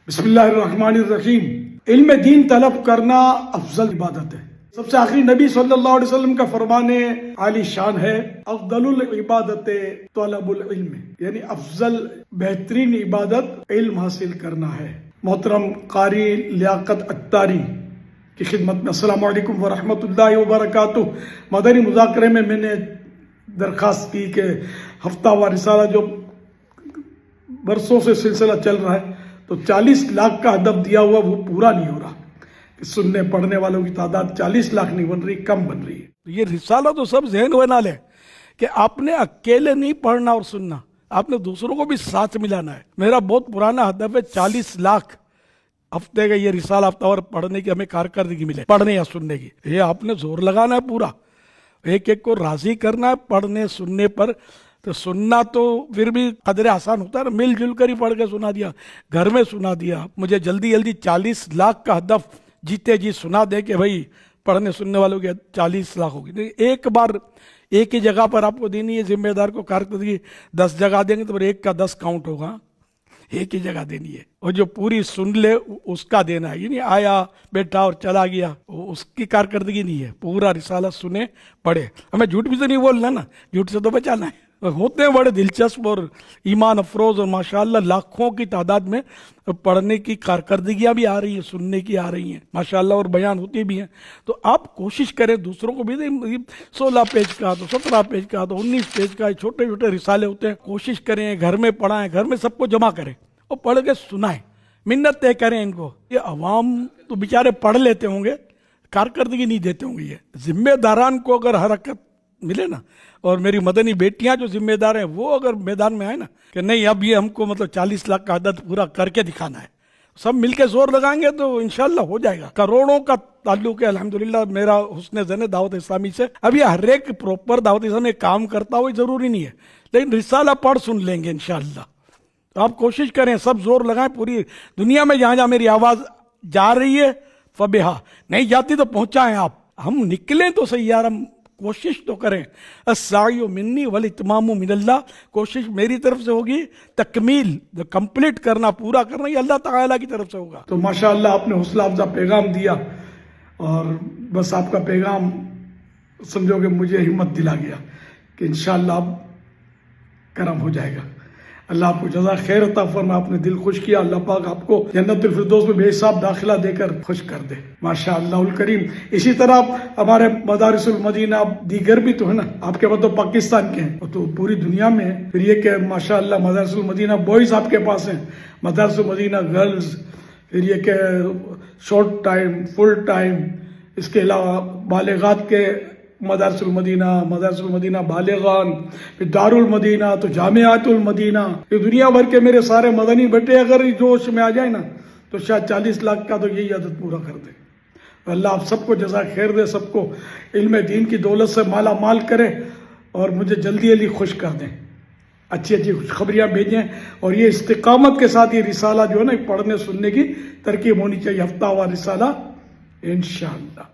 بسم اللہ الرحمن الرحیم۔ علم دین طلب کرنا افضل عبادت ہے۔ سب سے آخری نبی صلی اللہ علیہ وسلم کا فرمان عالی شان ہے، افضل العبادت طلب العلم، یعنی افضل بہترین عبادت علم حاصل کرنا ہے۔ محترم قاری لیاقت اتاری کی خدمت میں السلام علیکم ورحمۃ اللہ وبرکاتہ۔ مدنی مذاکرے میں نے درخواست کی کہ ہفتہ وار رسالہ جو برسوں سے سلسلہ چل رہا ہے تو 40 لاکھ کا ہدف دیا ہوا وہ پورا نہیں ہو رہا، کہ سننے پڑھنے والوں کی تعداد 40 لاکھ نہیں بن رہی، کم بن رہی ہے۔ یہ رسالہ تو سب ذہن بنا لیں کہ آپ نے اکیلے نہیں پڑھنا اور سننا، آپ نے دوسروں کو بھی ساتھ ملانا ہے۔ میرا بہت پرانا ہدف ہے 40 لاکھ ہفتے کا یہ رسالہ ہفتہ وار پڑھنے کی ہمیں کارکردگی ملے، پڑھنے یا سننے کی۔ یہ آپ نے زور لگانا ہے پورا، ایک ایک کو راضی کرنا ہے پڑھنے سننے پر۔ تو سننا تو پھر بھی قدر آسان ہوتا ہے نا، مل جل کر ہی پڑھ کے سنا دیا، گھر میں سنا دیا۔ مجھے جلدی 40 لاکھ کا ہدف جیتے جی سنا دے کہ بھائی پڑھنے سننے والوں کے 40 لاکھ ہوگی۔ ایک بار ایک ہی جگہ پر آپ کو دینی ہے، ذمہ دار کو کارکردگی 10 جگہ دیں گے تو پھر ایک کا 10 کاؤنٹ ہوگا، ایک ہی جگہ دینی ہے۔ اور جو پوری سن لے اس کا دینا ہے، یعنی آیا بیٹھا اور چلا گیا اس کی کارکردگی نہیں ہے۔ پورا رسالہ سنے پڑھے۔ ہمیں جھوٹ بھی تو نہیں بولنا نا، جھوٹ سے تو بچانا ہے۔ ہوتے ہیں بڑے دلچسپ اور ایمان افروز، اور ماشاءاللہ لاکھوں کی تعداد میں پڑھنے کی کارکردگیاں بھی آ رہی ہیں، سننے کی آ رہی ہیں ماشاءاللہ، اور بیان ہوتی بھی ہیں۔ تو آپ کوشش کریں دوسروں کو بھی، 16 پیج کا تو 17 پیج کا تو 19 پیج کا چھوٹے چھوٹے رسالے ہوتے ہیں، کوشش کریں گھر میں پڑھائیں، گھر میں سب کو جمع کریں اور پڑھ کے سنائیں، منت طے کریں ان کو۔ یہ عوام تو بیچارے پڑھ لیتے ہوں گے، کارکردگی نہیں دیتے ہوں گے۔ یہ ذمہ داران کو اگر حرکت ملے نا، اور میری مدنی بیٹیاں جو ذمہ دار ہیں وہ اگر میدان میں آئے نا کہ نہیں اب یہ ہم کو 40 لاکھ کا عدد پورا کر کے دکھانا ہے، سب مل کے زور لگائیں گے تو انشاءاللہ ہو جائے گا۔ کروڑوں کا تعلق ہے الحمدللہ میرا حسن ظن دعوت اسلامی سے۔ اب یہ ہر ایک پروپر دعوت اسلامی کام کرتا ہو ضروری نہیں ہے، لیکن رسالہ پڑھ سن لیں گے انشاءاللہ۔ تو آپ کوشش کریں، سب زور لگائیں، پوری دنیا میں جہاں جہاں میری آواز جا رہی ہے فبہا، نہیں جاتی تو پہنچائیں آپ۔ ہم نکلیں تو صحیح یار، ہم کوشش تو کریں۔ السعی منی والاتمام من اللہ، کوشش میری طرف سے ہوگی، تکمیل کمپلیٹ کرنا، پورا کرنا یہ اللہ تعالیٰ کی طرف سے ہوگا۔ تو ماشاءاللہ آپ نے حوصلہ افزا پیغام دیا، اور بس آپ کا پیغام سمجھو کہ مجھے ہمت دلا گیا کہ انشاءاللہ اب کرم ہو جائے گا۔ اللہ آپ کو جزا خیر عطا فرمائے، آپ نے دل خوش کیا، اللہ پاک آپ کو جنت الفردوس میں بے حساب داخلہ دے کر خوش کر دے ماشاءاللہ الکریم۔ اسی طرح ہمارے مدارس المدینہ دیگر بھی تو ہے نا، آپ کے تو پاکستان کے ہیں، تو پوری دنیا میں ہیں۔ پھر یہ کہ ماشاءاللہ مدارس المدینہ بوائز آپ کے پاس ہیں، مدارس المدینہ گرلز، پھر یہ کہ شارٹ ٹائم فل ٹائم، اس کے علاوہ بالغات کے مدارس المدینہ بالغان، پھر دار المدینہ، تو جامعات المدینہ۔ یہ دنیا بھر کے میرے سارے مدنی بیٹے اگر جوش میں آ جائیں نا تو شاید 40 لاکھ کا تو یہی عدد پورا کر دے۔ اللہ آپ سب کو جزا خیر دے، سب کو علم دین کی دولت سے مالا مال کرے، اور مجھے جلدی خوش کر دیں، اچھی خوشخبریاں بھیجیں۔ اور یہ استقامت کے ساتھ یہ رسالہ جو ہے نا پڑھنے سننے کی ترکیب ہونی چاہیے، ہفتہ وار رسالہ انشاءاللہ۔